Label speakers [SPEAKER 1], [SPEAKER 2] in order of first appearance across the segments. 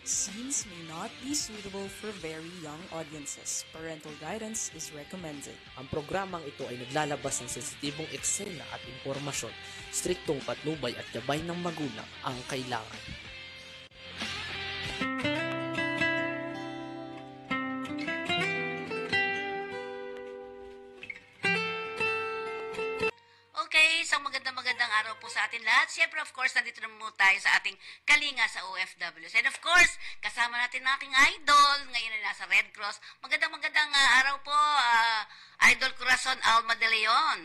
[SPEAKER 1] Scenes may not be suitable for very young audiences. Parental guidance is recommended.
[SPEAKER 2] Ang programang ito ay naglalabas ng sensitibong eksena at impormasyon. Striktong patnubay at gabay ng magulang ang kailangan.
[SPEAKER 3] Okay, isang magandang araw po sa atin lahat. Siyempre, of course, nandito na muna tayo sa ating kalinga sa OFWs. And of course, kasama natin ang aking idol, ngayon ay nasa Red Cross. Magandang araw po, Idol Corazon Alma de Leon.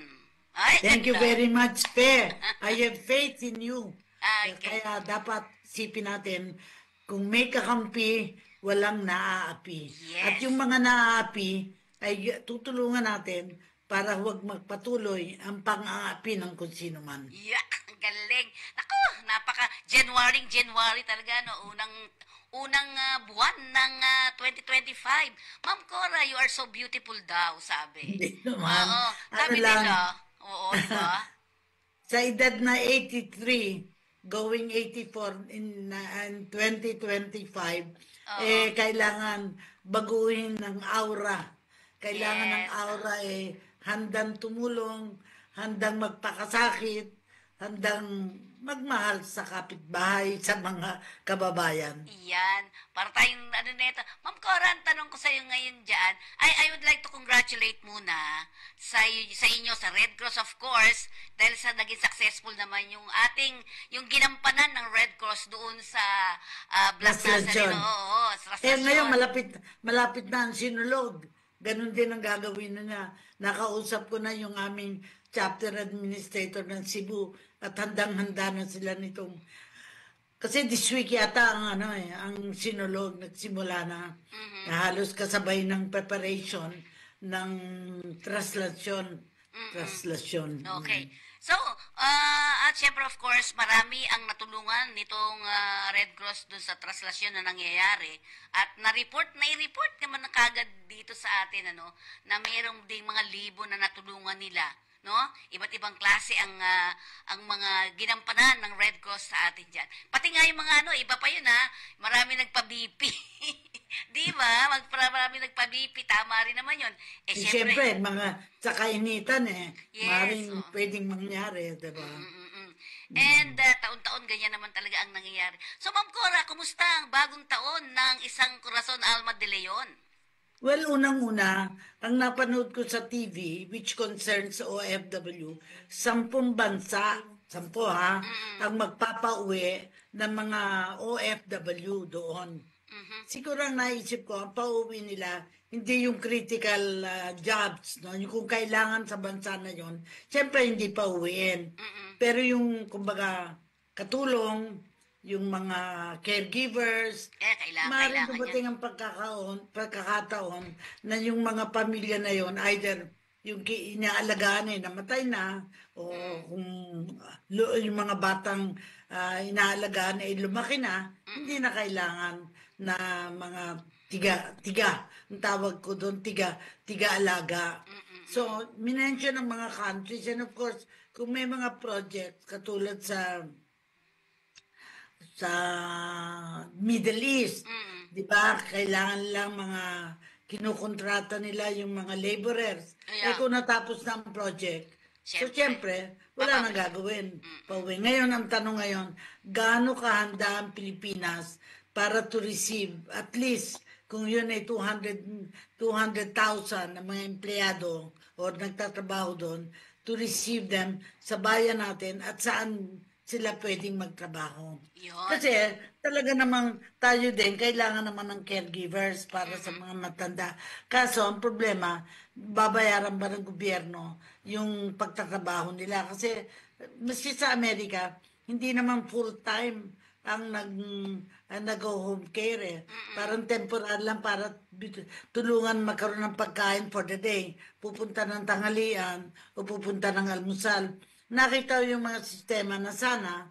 [SPEAKER 3] Ay,
[SPEAKER 4] Thank you very much, Pe. I have faith in you.
[SPEAKER 3] Okay.
[SPEAKER 4] Kaya dapat sipin natin, kung may kakampi, walang naaapi.
[SPEAKER 3] Yes.
[SPEAKER 4] At yung mga naaapi, ay tutulungan natin para huwag magpatuloy ang pang-aapi ng kung sino man.
[SPEAKER 3] Yeah, ang galing. Naku, January talaga, no? Unang buwan ng 2025. Ma'am Cora, you are so beautiful daw, sabi.
[SPEAKER 4] Hindi naman.
[SPEAKER 3] Oo, sabi
[SPEAKER 4] lang,
[SPEAKER 3] nila. Oo, diba?
[SPEAKER 4] sa edad na 83, going 84 in 2025, kailangan baguhin ng aura. Kailangan ng aura handang tumulong, handang magpakasakit, handang magmahal sa kapitbahay, sa mga kababayan.
[SPEAKER 3] Iyan. Para tayong nito. Ma'am Cora, ang tanong ko sa iyo ngayon dyan, I would like to congratulate muna sa inyo, sa Red Cross of course, dahil sa naging successful naman yung ginampanan ng Red Cross doon sa Black Nazarene. Oo, sa
[SPEAKER 4] ngayon, malapit na ang sinulog. Ganun din ang gagawin na niya. Nakausap ko na yung aming chapter administrator ng Cebu at handang-handa na sila nitong. Kasi this week yata ang sinulog nagsimula na. Halos kasabay ng preparation ng traslasyon.
[SPEAKER 3] Okay. So, at syempre of course, marami ang natulungan nitong Red Cross doon sa traslasyon na nangyayari. At na-report naman na kagad dito sa atin, na mayroong ding mga libo na natulungan nila. No? Iba't ibang klase ang mga ginampanan ng Red Cross sa atin dyan. Pati nga yung mga iba pa yun marami nagpa-BP. Di ba? Marami nagpa-BP, tama rin naman yun.
[SPEAKER 4] Siyempre, mga sa kainitan
[SPEAKER 3] Yes,
[SPEAKER 4] maring pwedeng mangyari, di ba?
[SPEAKER 3] And taon-taon ganyan naman talaga ang nangyayari. So Ma'am Cora, kumusta ang bagong taon ng isang Corazon Alma de Leon?
[SPEAKER 4] Well, unang-una, ang napanood ko sa TV, which concerns OFW, 10 bansa, 10 ang magpapauwi ng mga OFW doon. Siguro ang naisip ko, ang pauwi nila, hindi yung critical jobs, yung kung kailangan sa bansa na yon, siyempre hindi pa uwiin. Pero yung, kumbaga, katulong, yung mga caregivers, maaaring dumating ang pagkakataon na yung mga pamilya na yon, either yung inaalagaan namatay na, o kung yung mga batang inaalagaan lumaki na, hindi na kailangan na mga tiga, ang tawag ko doon, tiga-alaga. So, minention ng mga countries, and of course, kung may mga projects katulad sa Middle East, di ba? Kailangan lang mga kinukontrata nila yung mga laborers. Kung natapos na ang project, siyempre, wala nang gagawin. Pauwi. Ngayon, ang tanong ngayon, gaano kahanda ang Pilipinas para to receive at least kung yun ay 200,000 na mga empleyado o nagtatrabaho doon, to receive them sa bayan natin at saan sila pwedeng magtrabaho. Kasi talaga namang tayo din, kailangan naman ng caregivers para sa mga matanda. Kaso, ang problema, babayaran ba ng gobyerno yung pagtatrabaho nila? Kasi, maski sa Amerika, hindi naman full-time ang nag-home care. Parang temporary lang para tulungan magkaroon ng pagkain for the day. Pupunta ng tanghalian o pupunta ng almusal. Nakita yung mga sistema na sana,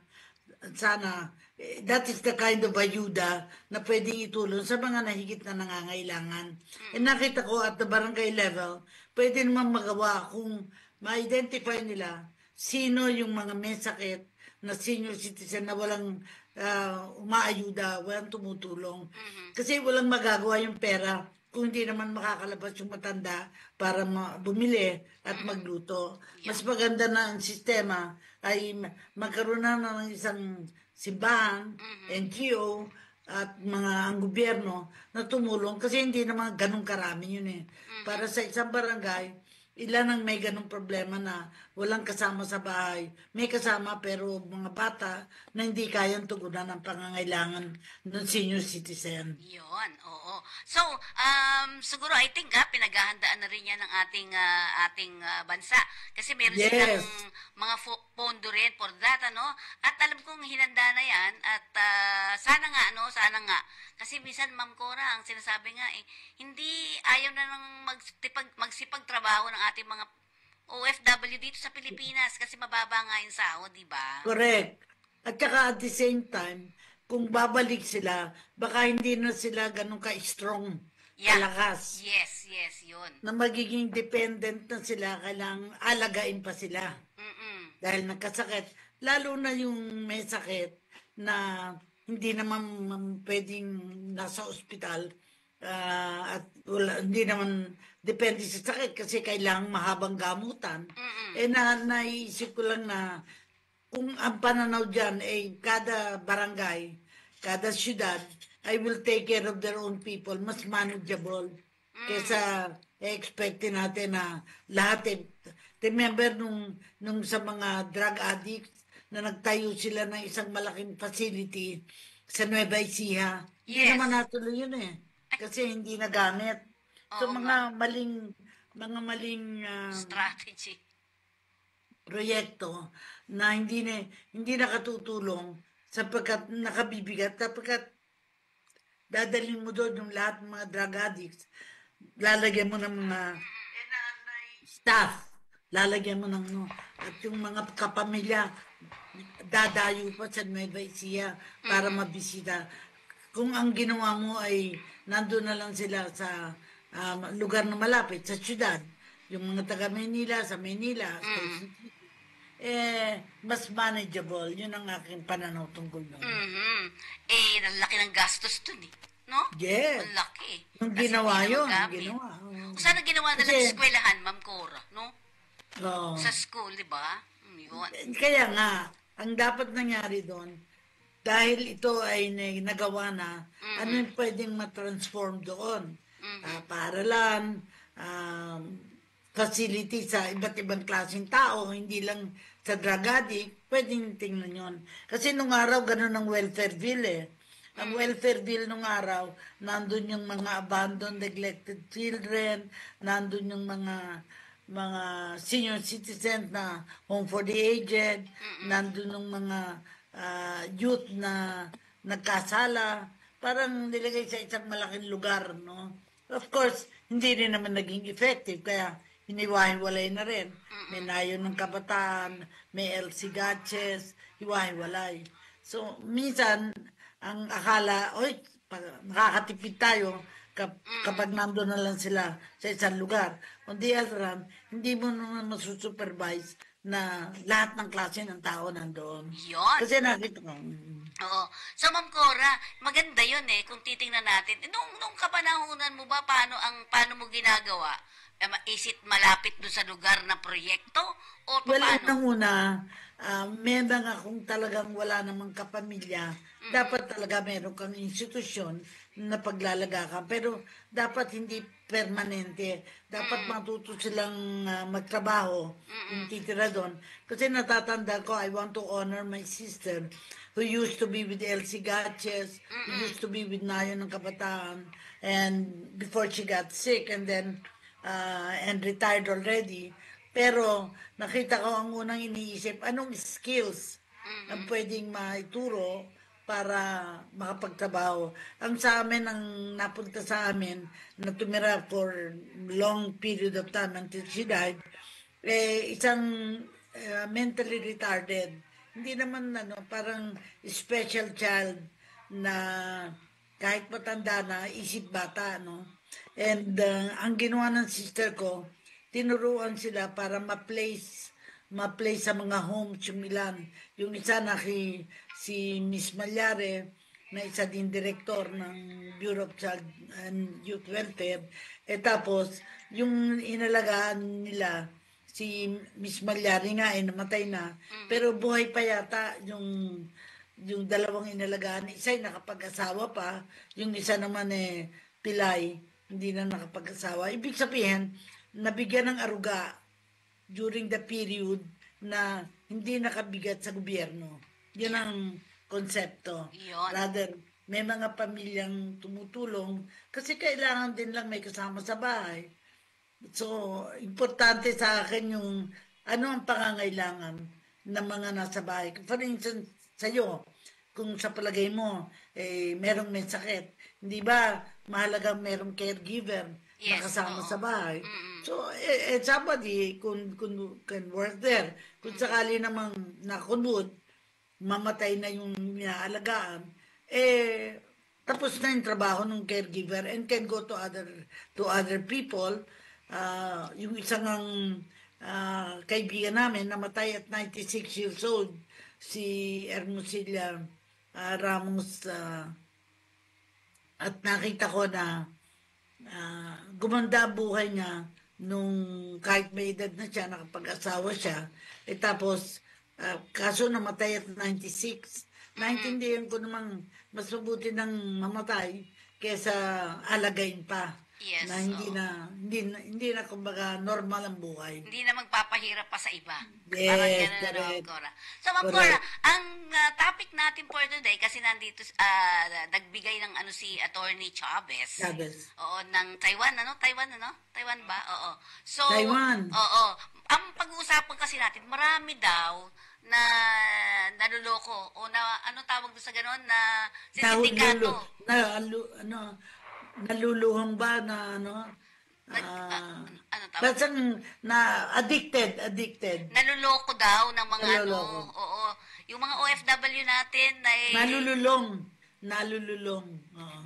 [SPEAKER 4] that is the kind of ayuda na pwedeng itulong sa mga nahigit na nangangailangan. Nakita ko at the barangay level, pwede naman magawa kung ma-identify nila sino yung mga may sakit na senior citizen na walang umaayuda, walang tumutulong. Kasi walang magagawa yung pera kung hindi naman makakalabas yung matanda para bumili at magluto. Mas maganda na ang sistema ay magkaroon na ng isang simbahan, NGO, at ang gobyerno na tumulong kasi hindi naman ganun karami yun eh. Para sa isang barangay, ilan ang may ganung problema na walang kasama sa bahay. May kasama pero mga bata na hindi kayang tugunan ng pangangailangan ng senior citizen.
[SPEAKER 3] Yun, oo. So, siguro I think pinaghahandaan na rin yan ng ating bansa. Kasi meron silang mga pondo rin for that, ano? At alam kong hinanda na yan at sana nga. Kasi minsan, Ma'am Cora, ang sinasabi nga hindi ayaw na nang magsipagtrabaho ng ating mga OFW dito sa Pilipinas kasi mababa nga yung sahod, di ba?
[SPEAKER 4] Correct. At saka at the same time, kung babalik sila, baka hindi na sila ganun ka-strong, kalakas.
[SPEAKER 3] Yes, yun.
[SPEAKER 4] Na magiging dependent na sila, kailangang alagain pa sila. Dahil nagkasakit. Lalo na yung may sakit na hindi naman pwedeng nasa ospital at hindi naman depende sa sakit kasi kailangang mahabang gamutan. Naisip ko lang na kung ang pananaw dyan kada barangay, kada syudad, I will take care of their own people, mas manageable. Kesa expectin natin na lahat remember nung sa mga drug addicts na nagtayo sila ng isang malaking facility sa Nueva Ecija. Hindi naman natuloy yun kasi hindi nagamit. So mga maling
[SPEAKER 3] strategy
[SPEAKER 4] proyekto na hindi nakatutulong sapagkat nakabibigat sapagkat dadalhin mo doon yung lahat ng mga drug addicts, lalagyan mo ng mga staff, lalagyan mo ng at yung mga kapamilya dadayo pa sa Nueva Ecija para mabisita. Kung ang ginawa mo ay nandun na lang sila sa lugar na malapit, sa syudad, yung mga taga Manila, sa Manila, mas manageable. Yun ang aking pananaw tungkol doon.
[SPEAKER 3] Ang laki ng gastos dun no?
[SPEAKER 4] Yes.
[SPEAKER 3] Ang laki.
[SPEAKER 4] Yung ginawa yun, ginawa.
[SPEAKER 3] Kung saan ginawa na ng eskwelahan, Ma'am Cora, no? Sa school, di ba? Yun.
[SPEAKER 4] Kaya nga, ang dapat nangyari doon, dahil ito ay nagawa na, ano yung pwedeng matransform doon? Paaralan, facility sa iba't ibang klaseng tao, hindi lang sa drug addict, pwedeng tingnan yon. Kasi nung araw, ganun ang welfare bill Ang welfare bill nung araw, nandun yung mga abandoned, neglected children, nandun yung mga senior citizens na home for the aged, nandun yung mga youth na nagkasala, parang nilagay sa isang malaking lugar, no? Of course, hindi rin naman naging effective, kaya hiniwa-hiwalay na rin. May Nayon ng Kabataan, may LC Gatches, hiwa-hiwalay. So, minsan, ang akala, nakakatipid tayo kapag nandun na lang sila sa isang lugar. On the other hand, hindi mo naman masusupervise na lahat ng klase ng tao nandoon.
[SPEAKER 3] Yun.
[SPEAKER 4] Kasi nakita ko.
[SPEAKER 3] Oo. So, Ma'am Cora, maganda yun kung titingnan natin. Nung kapanahunan mo ba, paano mo ginagawa? Is it malapit doon sa lugar na proyekto? O paano?
[SPEAKER 4] Una, may mga kung talagang wala namang kapamilya, dapat talaga meron kang institusyon na paglalaga ka. Pero dapat hindi permanente. Dapat matuto silang magtrabaho yung titira doon. Kasi natatanda ko, I want to honor my sister who used to be with LC Gatches, who used to be with Nayon ng Kabataan, and before she got sick and then and retired already. Pero nakita ko ang unang iniisip, anong skills ang pwedeng maituro para makapagtrabaho. Ang sa amin, ang napunta sa amin, na tumira for long period of time until she died, isang mentally retarded. Hindi naman parang special child na kahit matanda na, isip bata, no? And ang ginawa ng sister ko, tinuruan sila para ma-place ma-play sa mga homes yung ilan. Yung isa si Miss Malyare, na isa din direktor ng Bureau of Child and Youth Welfare. Tapos, yung inalagaan nila, si Miss Malyari nga namatay na. Pero buhay pa yata yung dalawang inalagaan. Isa ay nakapag-asawa pa. Yung isa naman pilay. Hindi na nakapag-asawa. Ibig sabihin, nabigyan ng aruga during the period na hindi nakabigat sa gobyerno. Yun ang konsepto. Rather, may mga pamilyang tumutulong kasi kailangan din lang may kasama sa bahay. So, importante sa akin yung ano ang pangangailangan ng mga nasa bahay. For instance, sa'yo, kung sa palagay mo, merong may sakit, hindi ba mahalagang merong caregiver na kasama sa bahay? So, somebody can work there. Kung sakali namang nakunod, mamatay na yung inaalagaan, tapos na yung trabaho ng caregiver and can go to other people. Yung isang kaibigan namin, namatay at 96 years old, si Hermosilla Ramos, at nakita ko na gumanda ang buhay niya nung kahit may edad na siya, nakapag-asawa siya. Tapos, kaso namatay at 96. Naintindihan ko namang mas mabuti nang mamatay kaysa alagayin pa.
[SPEAKER 3] Yes,
[SPEAKER 4] na hindi na kumbaga normal ang buhay.
[SPEAKER 3] Hindi na magpapahirap pa sa iba.
[SPEAKER 4] Yes,
[SPEAKER 3] Parang gano'n na,
[SPEAKER 4] correct.
[SPEAKER 3] Cora. So, Ma'am Cora, ang topic natin for today, kasi nandito, nagbigay ng si Attorney Chavez. Oo, ng Taiwan, Taiwan ba? Oo. So,
[SPEAKER 4] Taiwan.
[SPEAKER 3] Oo. Ang pag-uusapan kasi natin, marami daw na naluloko o na ano tawag doon sa gano'n na sindikato.
[SPEAKER 4] Naluluhang ba na basta na addicted.
[SPEAKER 3] Naluloko daw ng mga
[SPEAKER 4] Naluloko.
[SPEAKER 3] oo. Yung mga OFW natin na
[SPEAKER 4] Nalululong. Oo.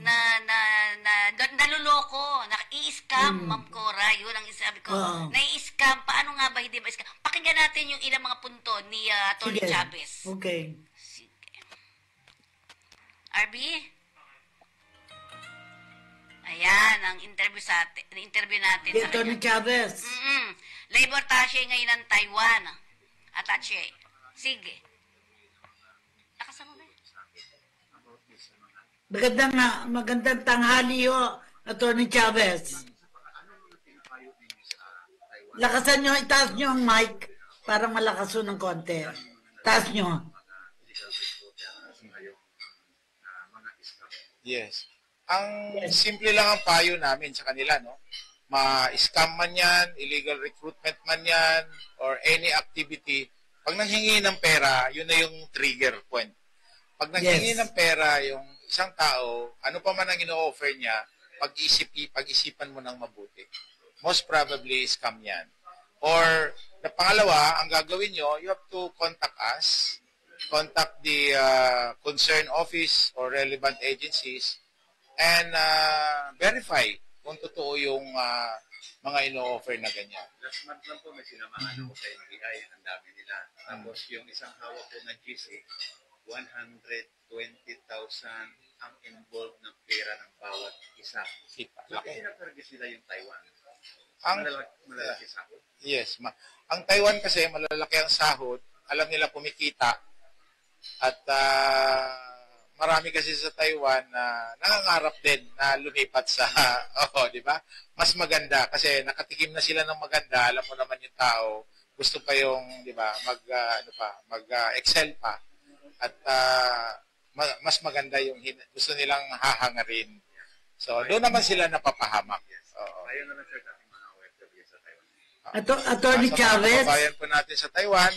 [SPEAKER 3] Naluloko, i-scam, Ma'am Cora, yun ang sabi ko.
[SPEAKER 4] Oo.
[SPEAKER 3] Nai-scam, paano nga ba hindi ba scam? Pakinggan natin yung ilang mga punto ni Atty.
[SPEAKER 4] Sige.
[SPEAKER 3] Chavez.
[SPEAKER 4] Okay.
[SPEAKER 3] Sige. RB? Ayan, ang interview natin.
[SPEAKER 4] Si Atty. Chavez.
[SPEAKER 3] Labor attaché ngayon ng Taiwan. Attaché. Sige. Nakasama ba?
[SPEAKER 4] Magandang tanghali ho, Atty. Chavez. Lakasan nyo, itaas nyo ang mic para malakas ho ng konti. Taas nyo.
[SPEAKER 5] Yes. Ang simple lang ang payo namin sa kanila, no? Ma-scam man yan, illegal recruitment man yan, or any activity, pag nanghingi ng pera, yun na yung trigger point. Pag nanghingi ng pera yung isang tao, ano pa man ang ino-offer niya, pag-isipan mo ng mabuti. Most probably, scam yan. Or, na pangalawa, ang gagawin nyo, you have to contact us, contact the concerned office or relevant agencies, and verify kung totoo yung mga ino-offer na ganyan.
[SPEAKER 6] Last month lang po may sinamahan ako sa NBI, ang dami nila. Tapos yung isang hawak ko na GC, 120,000 ang involved ng pera ng bawat isa. Bakit pinatarget nila yung Taiwan? Malalaki sahod?
[SPEAKER 5] Yes. Ang Taiwan kasi, malalaki ang sahod. Alam nila kumikita. At marami kasi sa Taiwan na nangangarap din na lumipat sa, di ba? Mas maganda kasi nakatikim na sila ng maganda. Alam mo naman yung tao, gusto pa yung, di ba, mag-excel pa. At mas maganda yung gusto nilang hahangarin. So, doon naman sila napapahamak.
[SPEAKER 6] Ayaw na lang sir natin mga OFW sa Taiwan.
[SPEAKER 4] Atty. Chavez.
[SPEAKER 5] Sa kabayan po natin sa Taiwan,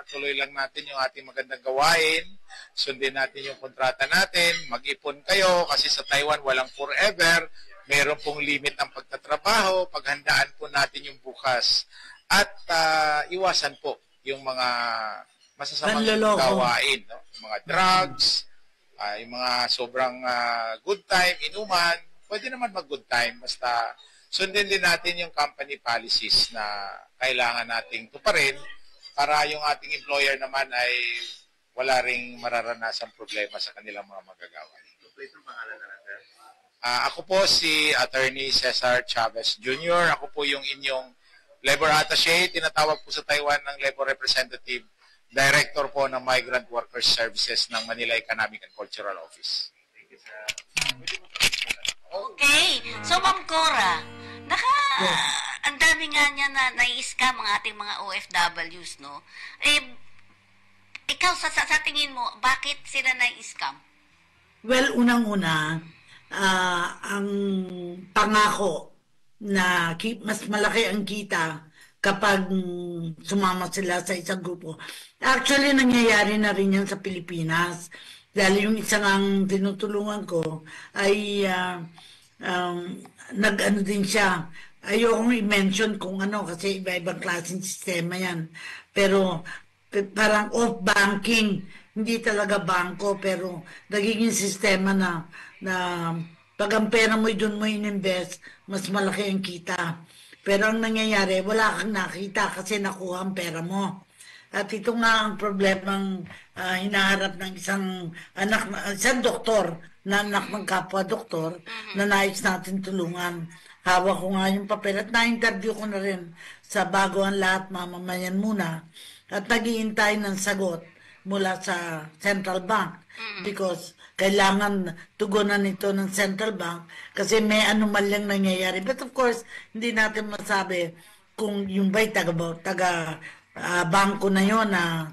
[SPEAKER 5] tuloy lang natin yung ating magandang gawain. Sundin natin yung kontrata natin. Mag-ipon kayo kasi sa Taiwan walang forever. Meron pong limit ang pagtatrabaho. Paghandaan po natin yung bukas. At iwasan po yung mga masasamang gawain. No? Yung mga drugs, yung mga sobrang good time, inuman. Pwede naman mag-good time. Basta sundin din natin yung company policies na kailangan nating tuparin para yung ating employer naman ay wala ring mararanasang problema sa kanilang mga magagawa.
[SPEAKER 6] Itong pangalan na natin.
[SPEAKER 5] Ako po si Attorney Cesar Chavez Jr. Ako po yung inyong labor attaché, tinatawag po sa Taiwan ng labor representative, director po ng Migrant Workers Services ng Manila Economic and Cultural Office.
[SPEAKER 3] Okay. So, Ma'am Cora, ang dami nga niya na nai-scam ang ating mga OFWs, no? Ikaw, sa tingin mo, bakit sila nai-scam?
[SPEAKER 4] Well, unang-una, ang pangako na mas malaki ang kita kapag sumama sila sa isang grupo. Actually, nangyayari na rin yan sa Pilipinas. Dahil yung isang ang tinutulungan ko ay nag-ano din siya. Ayokong i-mention kung ano kasi iba-ibang klaseng sistema yan. Pero parang off-banking, hindi talaga bangko, pero nagiging sistema na pag ang pera mo doon mo in-invest, mas malaki ang kita. Pero ang nangyayari, wala kang nakita kasi nakuha ang pera mo. At ito nga ang problemang hinaharap ng isang doktor na anak ng kapwa-doktor na nais natin tulungan. Hawak ko nga yung papel at na-interview ko na rin sa Bago ang Lahat, Mamamayan Muna. At nag-iintay ng sagot mula sa Central Bank because kailangan tugunan ito ng Central Bank kasi may anomalyang nangyayari. But of course, hindi natin masabi kung yung ba'y taga bangko na yon na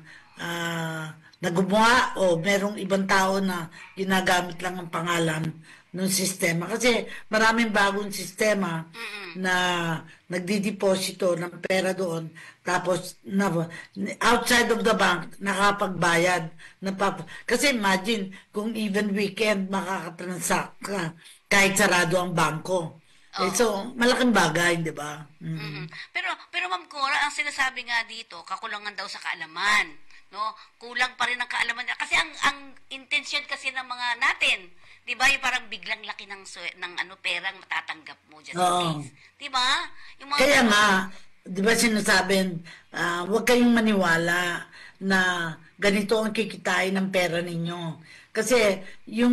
[SPEAKER 4] nagumawa o merong ibang tao na ginagamit lang ang pangalan ng sistema. Kasi maraming bagong sistema na nagdideposito ng pera doon tapos outside of the bank nakapagbayad. Kasi imagine kung even weekend makakatransact ka kahit sarado ang bangko. So, malaking bagay, di ba?
[SPEAKER 3] Pero Ma'am Cora, ang sinasabi nga dito, kakulangan daw sa kaalaman. No? Kulang pa rin ang kaalaman. Kasi ang intention kasi ng mga natin, di ba, yung parang biglang laki ng perang matatanggap mo just in case. Di ba?
[SPEAKER 4] Kaya nga, di ba sinasabi, huwag kayong maniwala na ganito ang kikitain ng pera ninyo. Kasi yung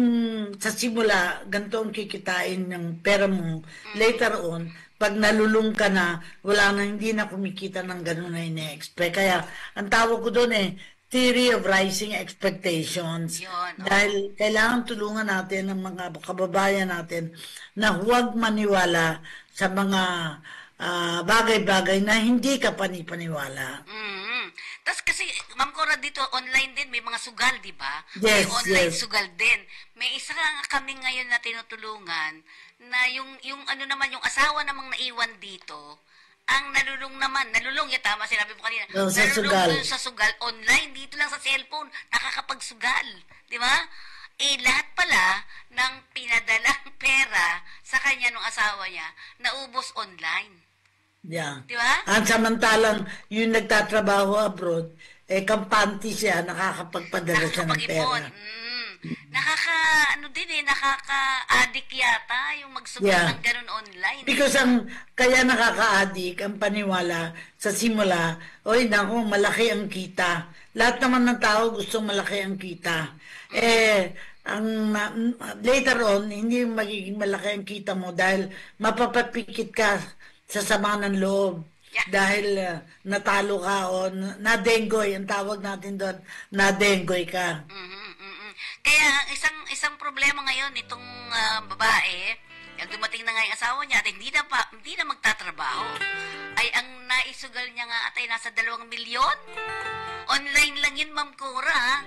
[SPEAKER 4] sa simula, ganito ang kikitain ng pera mo, later on, pag nalulung ka na, hindi na kumikita ng gano'n na ine-expect. Kaya, ang tawag ko doon theory of rising expectations. Dahil kailangan tulungan natin ang mga kababayan natin na huwag maniwala sa mga bagay-bagay na hindi ka panipaniwala.
[SPEAKER 3] Tapos kasi, Ma'am Cora, dito online din, may mga sugal, di ba?
[SPEAKER 4] Yes,
[SPEAKER 3] may online sugal din. May isa kami ngayon na tinutulungan na yung asawa namang naiwan dito, ang nalulung, tama, sinabi mo kanina,
[SPEAKER 4] sa sugal.
[SPEAKER 3] Sa sugal, online, dito lang sa cellphone, nakakapagsugal. Di ba? Lahat pala ng pinadalang pera sa kanya nung asawa niya, naubos online.
[SPEAKER 4] Yeah.
[SPEAKER 3] Diba?
[SPEAKER 4] At samantalang yung nagtatrabaho abroad, kampante siya, nakakapagpadala siya ng pera.
[SPEAKER 3] Nakaka-addict yata yung magsugal ng ganun online.
[SPEAKER 4] Because kaya nakaka-addict ang paniwala sa simula, malaki ang kita. Lahat naman ng tao gusto malaki ang kita. Later on, hindi magiging malaki ang kita mo dahil mapapapikit ka sa sama ng loob. Dahil natalo ka o nadenggoy, ang tawag natin doon, nadenggoy ka.
[SPEAKER 3] Kaya isang problema ngayon itong babae, dumating na nga yung asawa niya at hindi na magtatrabaho, ay ang naisugal niya nga at ay nasa 2 milyon. Online lang yun, Ma'am Cora.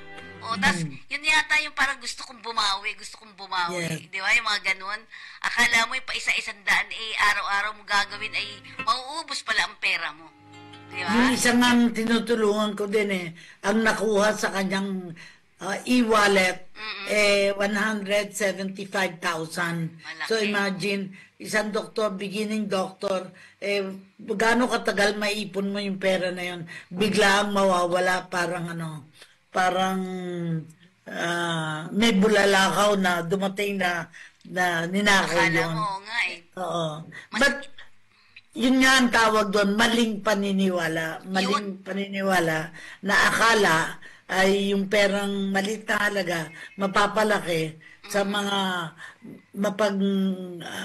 [SPEAKER 3] Tas yun yata yung parang gusto kong bumawi.
[SPEAKER 4] Yeah.
[SPEAKER 3] Di ba? Yung mga ganun. Akala mo yung pa isa-100, araw-araw mo gagawin ay mauubos pala ang pera mo. Di ba?
[SPEAKER 4] Yung isang ang tinutulungan ko din ang nakuha sa kanyang e-wallet, 175,000. So imagine, isang doktor, beginning doctor, gaano katagal maipon mo yung pera na yun, biglang mawawala, parang may bulalakaw na dumating na ninakaw yun.
[SPEAKER 3] Akala mo nga
[SPEAKER 4] Oo. yun nga ang tawag doon, maling paniniwala. Maling paniniwala na akala ay yung perang maliit na halaga mapapalaki sa mga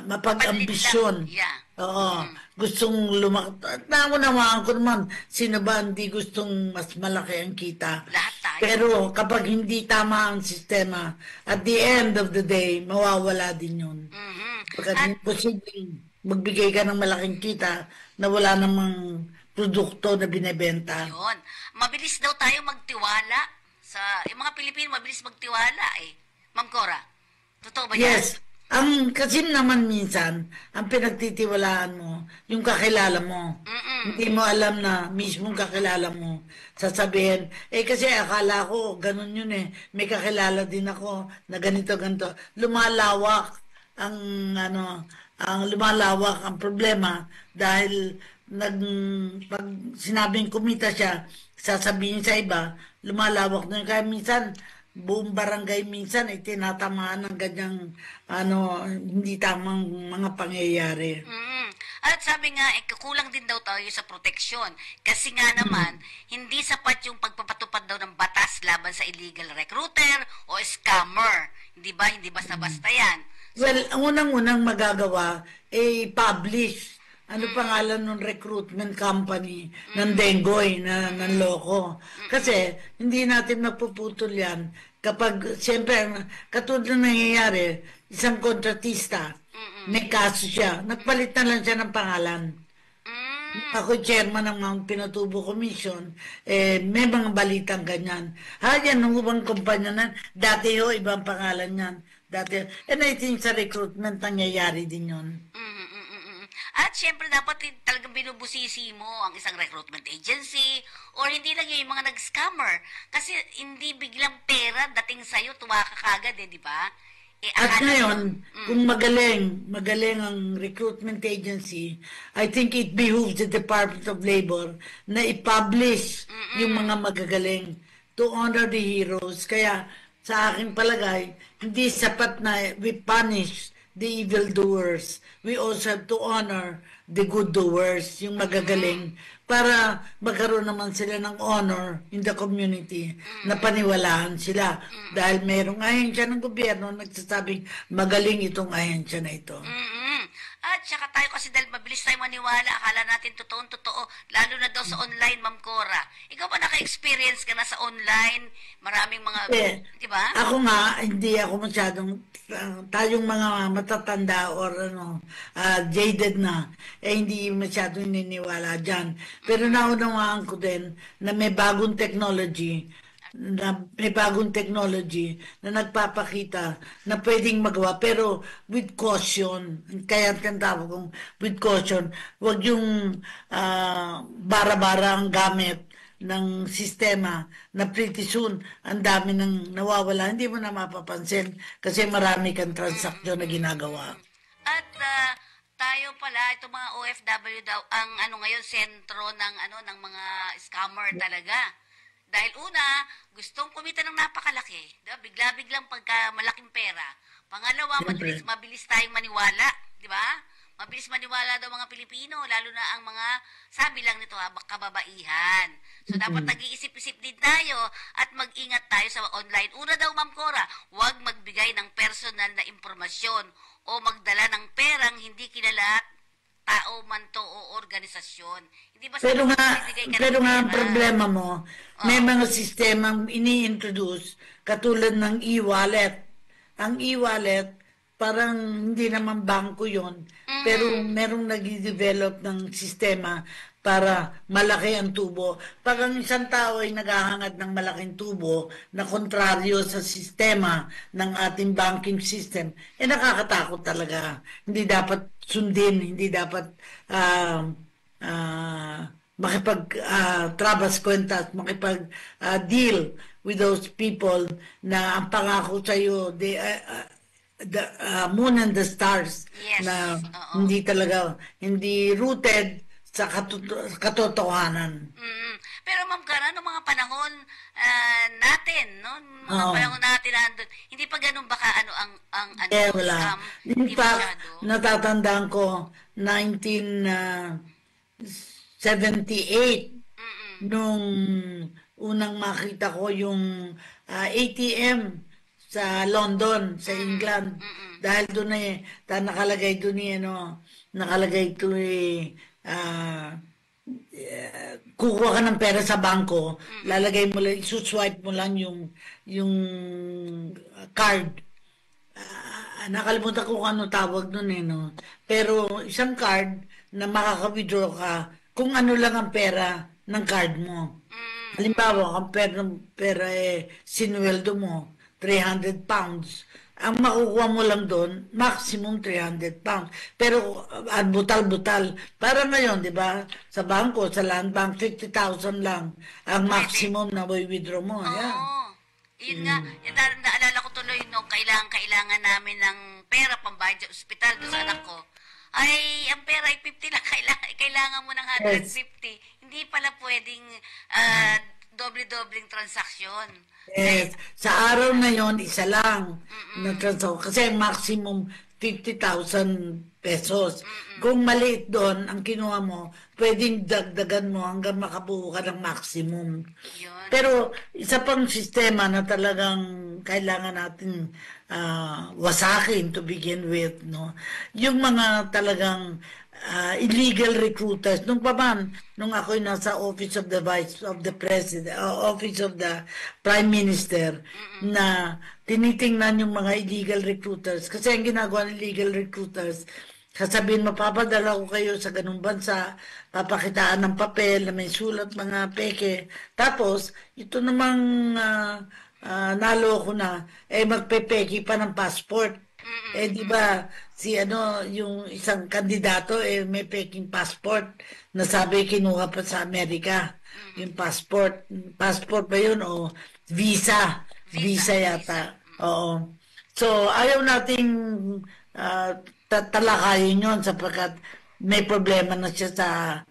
[SPEAKER 4] mapag-ambisyon.
[SPEAKER 3] Yeah.
[SPEAKER 4] Oo. Gustong naunawaan ko naman, sino ba hindi gustong mas malaki ang kita?
[SPEAKER 3] Lahat tayo.
[SPEAKER 4] Pero kapag hindi tama ang sistema, at the end of the day, mawawala din yun. Pagkat posibleng magbigay ka ng malaking kita na wala namang produkto na binebenta.
[SPEAKER 3] Yun. Mabilis daw tayo magtiwala. Yung mga Pilipino, mabilis magtiwala eh. Ma'am Cora, totoo ba yan?
[SPEAKER 4] Yes. Kasi naman minsan, ang pinagtitiwalaan mo, yung kakilala mo. Hindi mo alam na mismong kakilala mo. Sasabihin, kasi akala ko, ganun yun eh. May kakilala din ako na ganito. Lumalawak ang problema dahil pag sinabing kumita siya, sasabihin sa iba, lumalawak na yun. Kaya minsan, buong barangay minsan ay tinatamaan ng ganyang hindi tamang mga pangyayari.
[SPEAKER 3] At sabi nga, kukulang din daw tayo sa proteksyon. Kasi nga naman, hindi sapat yung pagpapatupad daw ng batas laban sa illegal recruiter o scammer. Hindi ba? Hindi basta-basta yan.
[SPEAKER 4] Well, ang unang-unang magagawa ay publish. Ano pangalan ng recruitment company ng Dengoy na nanloko. Kasi hindi natin mapuputol yan kapag, siyempre, katulad na nangyayari, isang kontratista, may kaso siya, nagpalit na lang siya ng pangalan. Ako chairman ng Mount Pinatubo Commission, may mga balitang ganyan. Yan, nung ubang kumpanya na, dati ibang pangalan yan. And I think sa recruitment, nangyayari din yun.
[SPEAKER 3] At syempre dapat talagang binubusisi mo ang isang recruitment agency or hindi lang yung mga nag-scammer. Kasi hindi biglang pera dating sa'yo, tuwa ka kagad di ba?
[SPEAKER 4] At ngayon, kung magaling ang recruitment agency, I think it behooves the Department of Labor na i-publish yung mga magagaling to honor the heroes. Kaya sa aking palagay, hindi sapat na we punish the evildoers. We also have to honor the good doers, yung magagaling, para magkaroon naman sila ng honor in the community na paniwalaan sila. Dahil mayroong ahensya ng gobyerno nagsasabing magaling itong ahensya na ito.
[SPEAKER 3] At saka tayo kasi dahil mabilis tayo maniwala, akala natin totoo, lalo na daw sa online, Ma'am Cora. Ikaw ba naka-experience ka na sa online? Maraming mga, di ba?
[SPEAKER 4] Ako nga, hindi ako masyadong, tayong mga matatanda or jaded na, hindi masyadong niniwala dyan. Pero naunawaan ko din na may bagong technology na nagpapakita na pwedeng magawa pero with caution. Kaya tinatawag kong with caution. Huwag yung bara-bara ang gamit ng sistema na pretty soon ang dami ng nawawala. Hindi mo na mapapansin kasi marami kang transaksyon na ginagawa.
[SPEAKER 3] At tayo pala, itong mga OFW daw, ang ngayon sentro ng ng mga scammer talaga. Dahil una, gustong kumita ng napakalaki. Diba? Bigla-biglang pagka malaking pera. Pangalawa, mabilis tayong maniwala. Di ba? Mabilis maniwala daw mga Pilipino, lalo na ang mga, sabi lang nito kababaihan. So dapat nag-iisip-isip din tayo at mag-ingat tayo sa online. Una daw, Ma'am Cora, huwag magbigay ng personal na impormasyon o magdala ng perang hindi kilala tao man to o organisasyon. Hindi ba
[SPEAKER 4] pero nga ang problema mo, may mga sistemang ini-introduce katulad ng e-wallet. Ang e-wallet, parang hindi naman bangko yon, pero merong nag-develop ng sistema para malaki ang tubo. Pag ang isang tao ay naghahangad ng malaking tubo na kontraryo sa sistema ng ating banking system, nakakatakot talaga. Hindi dapat sundin, hindi dapat makipag-trabas kwenta at makipag-deal with those people na ang pangako sa'yo, the moon and the stars,
[SPEAKER 3] yes,
[SPEAKER 4] na hindi rooted sa katotohanan.
[SPEAKER 3] Pero Ma'am Cora, noong mga panahon natin, no? Mga panahon natin nandun, hindi pa ganun baka ang
[SPEAKER 4] Wala.
[SPEAKER 3] scam,
[SPEAKER 4] In
[SPEAKER 3] hindi
[SPEAKER 4] fact,
[SPEAKER 3] masyado.
[SPEAKER 4] natatandaan ko, 1978, nung unang makita ko yung ATM sa London, sa England. Dahil doon nakalagay doon nakalagay doon kukuha ka ng pera sa bangko, lalagay mo lang, isuswipe mo lang yung card. Nakalimutan ko kung ano tawag nun no. Pero isang card na makaka-withdraw ka kung ano lang ang pera ng card mo. Halimbawa, ang pera sinuweldo mo, 300 pounds. Ang makukuha mo lang doon, maximum 300 pounds. Pero butal-butal. Para ngayon, di ba, sa bangko, sa land bank, 50,000 lang ang maximum na withdraw mo. Yan.
[SPEAKER 3] Yun nga, naalala ko tuloy nung kailangan namin ng pera pambayad sa ospital doon sa anak ko. Ay, ang pera ay 50 lang, kailangan mo ng 150. Hindi pala pwedeng doble-dobling transaksyon.
[SPEAKER 4] Yes. Sa araw na yon isa lang na transaction. Kasi maximum 50,000 pesos. Kung maliit doon, ang kinuha mo, pwedeng dagdagan mo hanggang makabuo ka ng maximum.
[SPEAKER 3] Yun.
[SPEAKER 4] Pero isa pang sistema na talagang kailangan natin wasakin to begin with, no? Yung mga talagang illegal recruiters. Nung ako'y nasa Office of the Vice of the President, Office of the Prime Minister, na tinitingnan yung mga illegal recruiters. Kasi ang ginagawa ng illegal recruiters, sasabihin, mapapadala ko kayo sa ganung bansa, papakitaan ng papel na may sulat mga peke. Tapos, ito namang naloko na, magpepeki pa ng passport. Di ba, yung isang kandidato, may peking passport na sabi kinuha pa sa Amerika. Yung passport. Passport ba yun o visa? Visa yata. Oo. So, ayaw nating talakayin yun sapagkat may problema na siya sa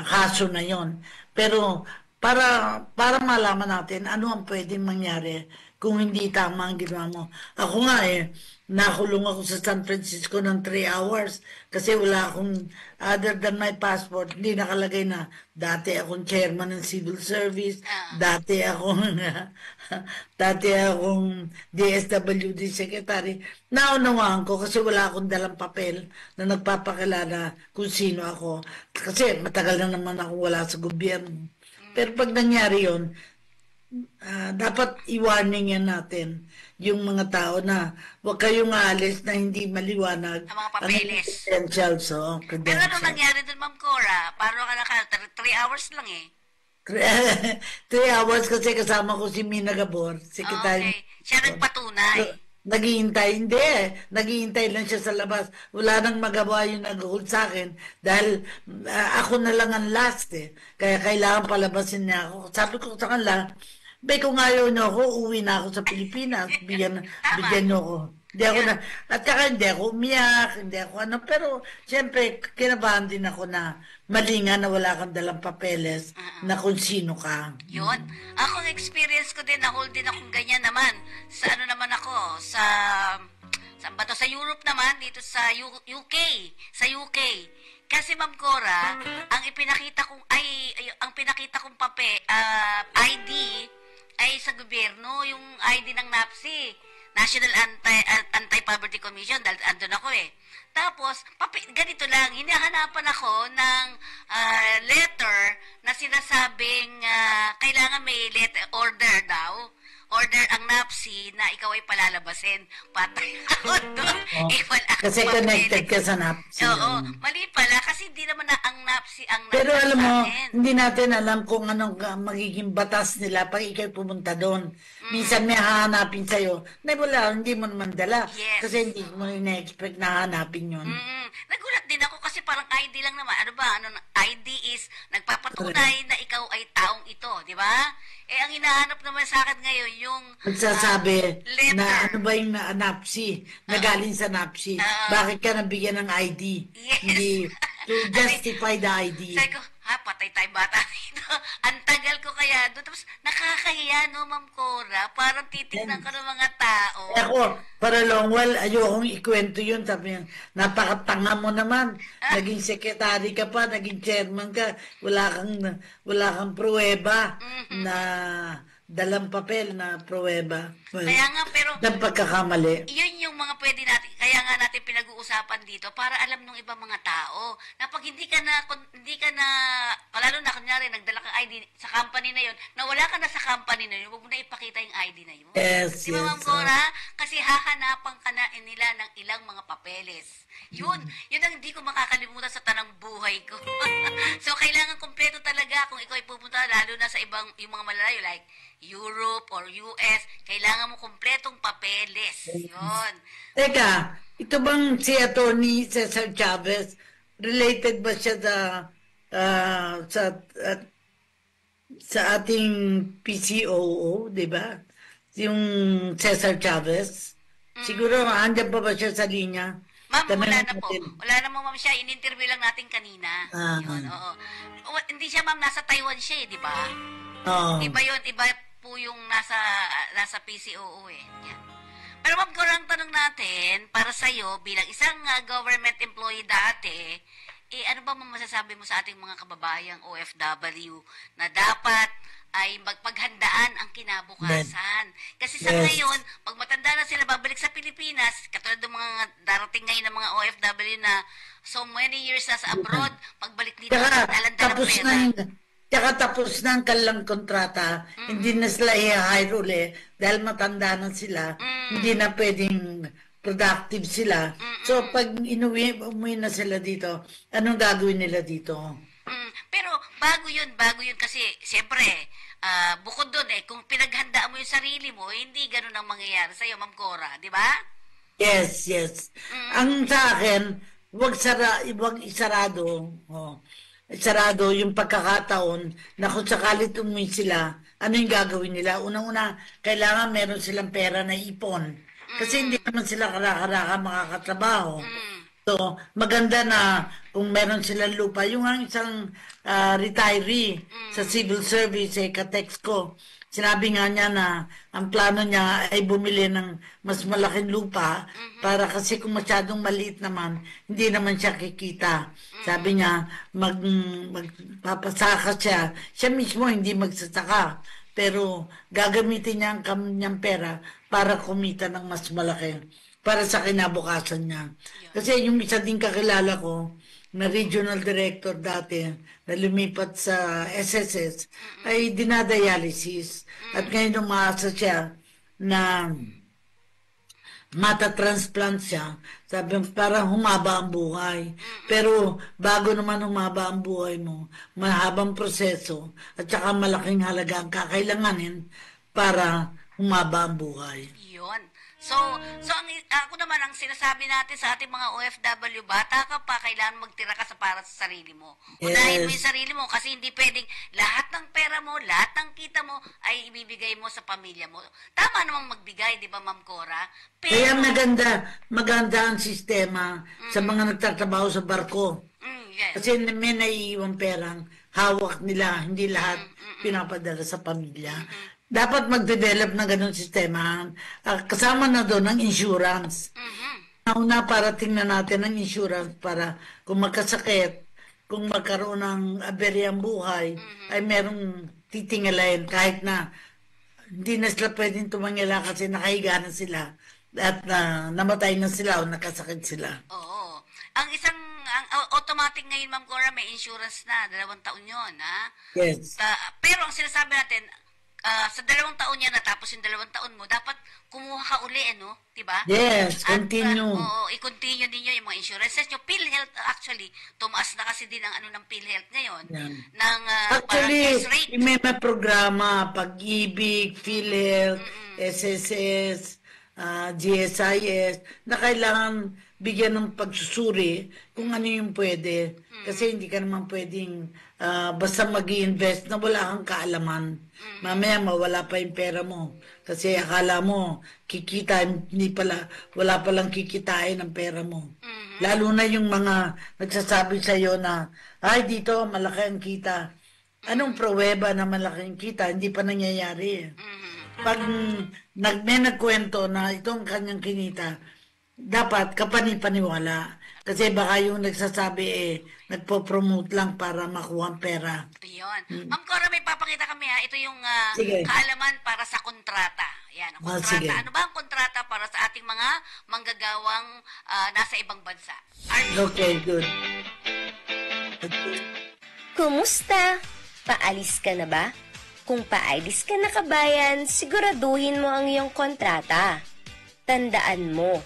[SPEAKER 4] kaso na yun. Pero, para malaman natin ano ang pwedeng mangyari kung hindi tama ang ginawa mo. Ako nga nakulong ako sa San Francisco ng 3 hours kasi wala akong, other than my passport, hindi nakalagay na dati akong chairman ng civil service, dati akong DSWD secretary. Naunawaan ko kasi wala akong dalang papel na nagpapakilala kung sino ako. Kasi matagal na naman ako wala sa gobyerno. Pero pag nangyari yun, dapat i-warning yan natin yung mga tao na huwag kayong aalis na hindi maliwanag
[SPEAKER 3] ang mga papeles.
[SPEAKER 4] Credentials.
[SPEAKER 3] Pero ano nangyari dun, Ma'am Cora? Paano ka 3 hours lang
[SPEAKER 4] 3 hours kasi kasama ko si Mina Gabor, secretary.
[SPEAKER 3] Okay. Siya nagpatunay.
[SPEAKER 4] Naghihintay lang siya sa labas. Wala nang magawa yung nag-hold sa akin dahil ako na lang ang last Kaya kailangan palabasin niya ako. Sabi ko sa kanila, kung ayaw niyo ako, uwi na ako sa Pilipinas. Bigyan niyo ako. At saka hindi ako umiyak, hindi ako pero siyempre, kinabahan din ako na malinga na wala kang dalang papeles na kung sino ka.
[SPEAKER 3] Yun. Ako, experience ko din, na-hold din akong ganyan naman. Sa saan ba to? Sa Europe naman, dito sa UK. Sa UK. Kasi Ma'am Cora, ang pinakita kong ID ay sa gobyerno, yung ID ng NAPSI, National Anti-Poverty Commission, dahil andun ako Tapos, ganito lang, hinahanapan ako ng letter na sinasabing kailangan may letter order daw. Order ang NAPSI na ikaw ay palalabasin. Patay ako doon.
[SPEAKER 4] Kasi connected ka sa NAPSI.
[SPEAKER 3] Oo. Mali pala kasi hindi naman na ang NAPSI ang
[SPEAKER 4] pero alam mo, hindi natin alam kung anong magiging batas nila pag ikaw pumunta doon. Minsan may hahanapin sa'yo. Wala, hindi mo naman dala.
[SPEAKER 3] Yes.
[SPEAKER 4] Kasi hindi mo na-expect na hahanapin yun.
[SPEAKER 3] Nagulat din ako kasi parang ID lang naman. Ano ba? ID is nagpapatunay na ikaw ay taong ito. Di ba? Ang hinahanap naman sa akin ngayon yung
[SPEAKER 4] magsasabi
[SPEAKER 3] letter.
[SPEAKER 4] Na ano ba yung NAPSI, na galing sa NAPSI. Bakit ka nabigyan ng ID?
[SPEAKER 3] Yes.
[SPEAKER 4] Hindi, to justify the ID.
[SPEAKER 3] Sabi ko, patay tayo bata dito. Ang tagal ko kaya doon. Tapos nakakahiya, no, Ma'am Cora? Parang titignan ko ng mga tao.
[SPEAKER 4] para long while, ayokong ikwento yun. Sabi niya, napakatanga mo naman. Naging secretary ka pa, naging chairman ka. Wala kang pruweba na dalang papel na pruweba. Well,
[SPEAKER 3] Kaya nga, pero
[SPEAKER 4] ng pagkakamali.
[SPEAKER 3] yun yung mga pwede natin, kaya nga natin pinag-uusapan dito para alam ng ibang mga tao na pag hindi ka na, lalo na kunyari, nagdala ka ID sa company na yun, na wala ka na sa company na yun, huwag mo na ipakita yung ID na yun.
[SPEAKER 4] Yes,
[SPEAKER 3] Di ba, Ma'am
[SPEAKER 4] yes.
[SPEAKER 3] Cora? Kasi hahanapan ka na nila ng ilang mga papeles. Yun ang hindi ko makakalimutan sa tanang buhay ko. So, kailangan kompleto talaga kung ikaw ay pupunta, lalo na sa ibang, yung mga malalayo, like Europe or US, kailangan mo kompletong papeles. Yun.
[SPEAKER 4] Teka, ito bang si Atty. Cesar Chavez, related ba siya sa ating PCOO, di ba? Yung Cesar Chavez. Siguro, andyan pa ba siya sa linya?
[SPEAKER 3] Ma'am, wala
[SPEAKER 4] Tanungin
[SPEAKER 3] na po.
[SPEAKER 4] natin.
[SPEAKER 3] Wala na mo, ma'am, siya. In-interview lang natin kanina. Yun, oo. Hindi siya, ma'am, nasa Taiwan siya, di ba?
[SPEAKER 4] Oo.
[SPEAKER 3] Iba yun, iba po yung nasa PCOO eh. Yan. Pero ma'am, kung ang tanong natin, para sa'yo, bilang isang government employee dati, ano ba masasabi mo sa ating mga kababayang OFW na dapat ay magpaghandaan ang kinabukasan? Kasi sa ngayon, pag matanda na sila, babalik sa Pilipinas, katulad ng mga darating ngayon ng mga OFW na so many years na sa abroad, pagbalik dito, dalan-dalan pera.
[SPEAKER 4] Tsaka tapos na ang kanilang kontrata, hindi na sila i-hire uli dahil matanda na sila, hindi na pwedeng productive sila. So, pag umuwi na sila dito, anong gagawin nila dito?
[SPEAKER 3] Pero bago yun kasi, siyempre, bukod doon kung pinaghandaan mo yung sarili mo, hindi ganun ang mangyayari sa'yo, Ma'am Cora, di ba?
[SPEAKER 4] Yes, yes. Ang sa akin, wag isarado. Isarado yung pagkakataon na kung sakali umuwi sila, ano yung gagawin nila? Unang-una, kailangan meron silang pera na ipon. Kasi hindi naman sila karaka-raka makakatrabaho. So, maganda na kung meron silang lupa. Yung ang isang retiree sa civil service, ka-text ko, sinabi nga niya na ang plano niya ay bumili ng mas malaking lupa para kasi kung masyadong maliit naman, hindi naman siya kikita. Sabi niya, magpapasaka siya. Siya mismo hindi magsasaka. Pero gagamitin niya ang kanyang pera para kumita ng mas malaki para sa kinabukasan niya. Kasi yung isa din kakilala ko na regional director dati na lumipat sa SSS ay dinadialysis at ngayon umaasa siya na mata-transplant siya. Sabi, para humaba ang buhay. Pero bago naman humaba ang buhay mo, mahabang proseso at saka malaking halaga ang kakailanganin para humaba ang buhay.
[SPEAKER 3] Yun. So ako naman, ang sinasabi natin sa ating mga OFW, bata ka pa, kailangan magtira ka para sa sarili mo. Unahin mo yung sarili mo kasi hindi pwedeng lahat ng pera mo, lahat ng kita mo ay ibibigay mo sa pamilya mo. Tama namang magbigay, di ba, Ma'am Cora? Pero,
[SPEAKER 4] kaya maganda ang sistema sa mga nagtatrabaho sa barko.
[SPEAKER 3] yes.
[SPEAKER 4] Kasi may naiiwang perang hawak nila, hindi lahat pinapadala sa pamilya. Dapat mag-develop ng ganun sistema. Kasama na doon ang insurance. Una, para tingnan natin ang insurance para kung magkasakit, kung magkaroon ng aberyang buhay, ay merong titingalain kahit na hindi na sila pwedeng tumangila kasi nakahiga na sila at namatay na sila o nakasakit sila.
[SPEAKER 3] Oo. Ang automatic ngayon, Ma'am Cora, may insurance na. 2 taon yun, ha?
[SPEAKER 4] Yes.
[SPEAKER 3] Pero ang sinasabi natin, sa 2 taon yan, natapos yung 2 taon mo, dapat kumuha ka uli, no? Diba?
[SPEAKER 4] Yes, continue.
[SPEAKER 3] Oo, i-continue ninyo yung mga insurances nyo. PhilHealth, actually, tumaas na kasi din ang ng PhilHealth ngayon.
[SPEAKER 4] Yan.
[SPEAKER 3] Ng,
[SPEAKER 4] Actually,
[SPEAKER 3] parang rate.
[SPEAKER 4] may mga programa, Pag-ibig, PhilHealth, SSS, GSIS, na kailangan bigyan ng pagsusuri kung ano yung pwede. Kasi hindi ka naman pwedeng basta mag-i-invest na wala kang kaalaman. Mamaya mawala pa yung pera mo. Kasi akala mo, kikita, wala palang kikitain ang pera mo. Lalo na yung mga nagsasabi sa'yo na, ay dito malaki ang kita. Anong pruweba na malaki ang kita? Hindi pa nangyayari. pag may nagkwento na itong kanyang kinita, dapat kapanipaniwala. Kasi baka yung nagsasabi nagpo-promote lang para makuha ang pera.
[SPEAKER 3] Yun. Ma'am Cora, may papakita kami ha. Ito yung
[SPEAKER 4] Sige.
[SPEAKER 3] kaalaman para sa kontrata. Yan, ang kontrata.
[SPEAKER 4] Sige.
[SPEAKER 3] Ano ba ang kontrata para sa ating mga manggagawang nasa ibang bansa?
[SPEAKER 4] Okay, good.
[SPEAKER 7] Kumusta? Paalis ka na ba? Kung paalis ka na kabayan, siguraduhin mo ang iyong kontrata. Tandaan mo,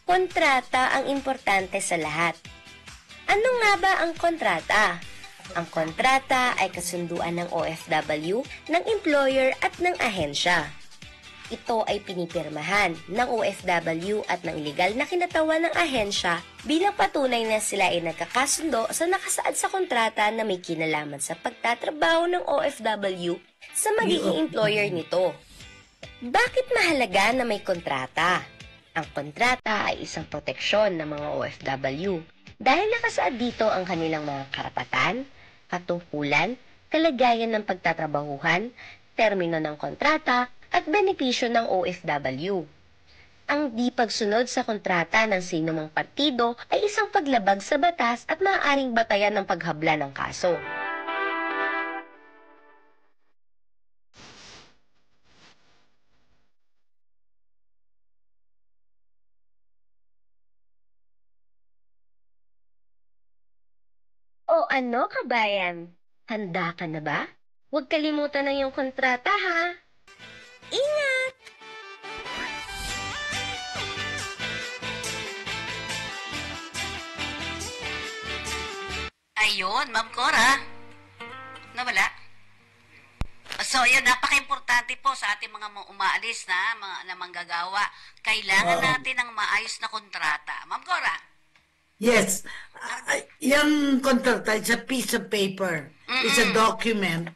[SPEAKER 7] kontrata ang importante sa lahat. Ano nga ba ang kontrata? Ang kontrata ay kasunduan ng OFW, ng employer at ng ahensya. Ito ay pinipirmahan ng OFW at ng legal na kinatawan ng ahensya bilang patunay na sila ay nagkakasundo sa nakasaad sa kontrata na may kinalaman sa pagtatrabaho ng OFW sa magiging employer nito. Bakit mahalaga na may kontrata? Ang kontrata ay isang proteksyon ng mga OFW dahil nakasaad dito ang kanilang mga karapatan, katungkulan, kalagayan ng pagtatrabahuhan, termino ng kontrata, at benepisyo ng OFW. Ang di pagsunod sa kontrata ng sinumang partido ay isang paglabag sa batas at maaaring batayan ng paghabla ng kaso. O ano, kabayan? Handa ka na ba? Huwag kalimutan ng iyong kontrata, ha? Ingat!
[SPEAKER 3] Ayun, Ma'am Cora. Nawala. So, yun, napaka-importante po sa ating mga umaalis na manggagawa. Kailangan natin ng maayos na kontrata. Ma'am Cora.
[SPEAKER 4] Yes. Yung kontrata is a piece of paper. It's a document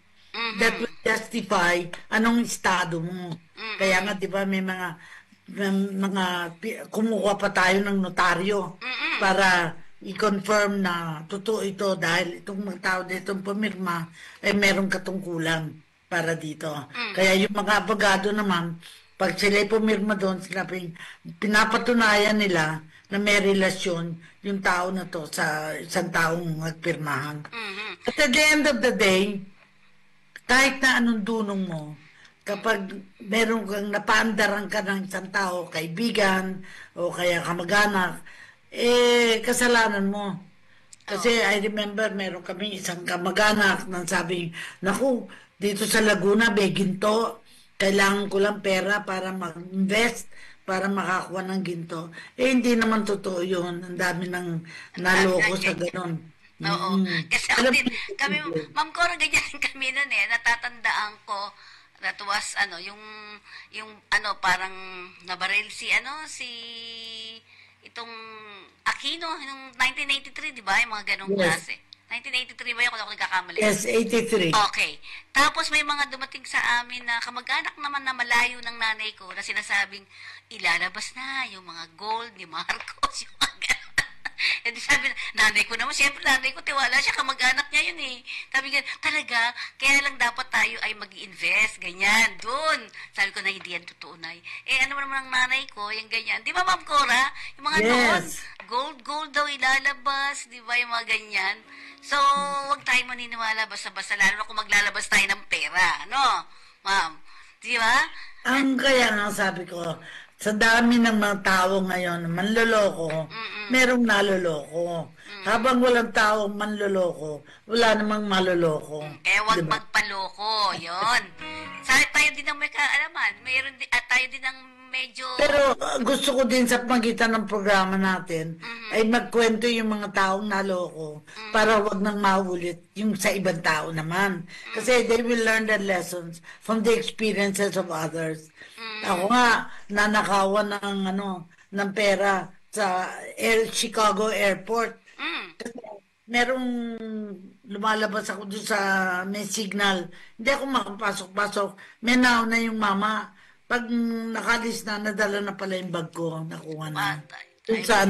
[SPEAKER 4] that will justify anong estado mo. Kaya nga, di ba, may mga kumukuha pa tayo ng notaryo para i-confirm na totoo ito dahil itong mga tao dito pumirma ay merong katungkulan para dito. Kaya yung mga abogado naman, pag sila pumirma doon, pinapatunayan nila na may relasyon yung tao na to sa isang taong nagpirmahan. At at the end of the day, kahit na anong dunong mo, kapag meron kang napaandaran ka ng isang tao, kaibigan, o kaya kamag-anak, kasalanan mo. Kasi I remember, meron kami isang kamag-anak na sabi, naku, dito sa Laguna, may ginto, kailangan ko lang pera para mag-invest, para makakuha ng ginto. Hindi naman totoo yun. Ang dami ng naloko sa ganon.
[SPEAKER 3] Oo. Kasi kami, Ma'am Cora, ganyan kami nun natatandaan ko, that was, yung parang nabaril si itong Aquino, yung 1983, di ba? Yung mga ganong klase. 1983 ba yun kung ako nagkakamali?
[SPEAKER 4] Yes, 83.
[SPEAKER 3] Okay. Tapos may mga dumating sa amin na kamag-anak naman na malayo ng nanay ko na sinasabing, ilalabas na yung mga gold ni Marcos, yung mga ganun. E di sabi, nanay ko naman, siyempre nanay ko, tiwala siya, kamag-anak niya yun Sabi ko, talaga, kaya lang dapat tayo ay mag-invest, ganyan, doon. Sabi ko na, hindi yan totoo, Nay. Ano naman ang nanay ko, yung ganyan. Di ba, Ma'am Cora? Yung mga noon, gold daw ilalabas, di ba, yung mga ganyan. So, huwag tayong maniniwala basta-basta, lalo na kung maglalabas tayo ng pera, no? Ma'am, di ba?
[SPEAKER 4] Ang kaya nga sabi ko, sa dami ng mga tao ngayon, manloloko, merong naloloko. Habang walang taong manloloko, wala namang maloloko.
[SPEAKER 3] Kaya huwag magpaloko, yon. Tayo din ang may kaalaman, mayroon din, at tayo din ang medyo...
[SPEAKER 4] Pero gusto ko din sa pagitan ng programa natin, ay magkwento yung mga taong naloko para wag nang maulit yung sa ibang tao naman. Kasi they will learn their lessons from the experiences of others. Ako nga, nanakawan ng pera sa Chicago Airport. Kasi merong lumalabas ako doon sa may signal. Hindi ako makapasok-pasok. May nauna yung mama. Pag nakalis na, nadala na pala yung bag ko. Nakuha na. Doon sa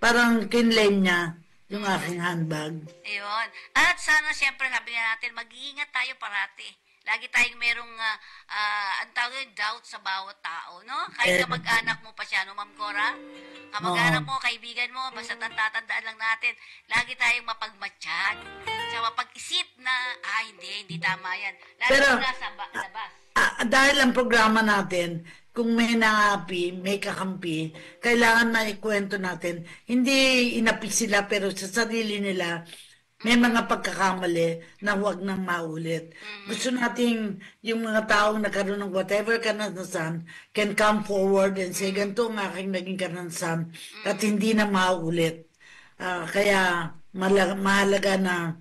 [SPEAKER 4] parang kinlame niya yung aking handbag.
[SPEAKER 3] Ayun. At sana siyempre sabi natin, mag-iingat tayo parati. Lagi tayong merong, ang tawag yun, doubt sa bawat tao, no? Kahit kamag-anak mo pa siya, no, Ma'am Cora? Kamag-anak mo, kaibigan mo, basta tatandaan lang natin, lagi tayong mapagmatsyag. Sa mapag-isip na, hindi tama yan. Lalo
[SPEAKER 4] Pero,
[SPEAKER 3] na sa labas.
[SPEAKER 4] Dahil ang programa natin, kung may nangapi, may kakampi, kailangan maikwento natin. Hindi inapi sila, pero sa sarili nila, may mga pagkakamali na huwag nang maulit. Gusto nating yung mga taong nagkaroon ng whatever karanasan can come forward and say, ganito ang aking naging karanasan at hindi na maulit. Kaya mahalaga na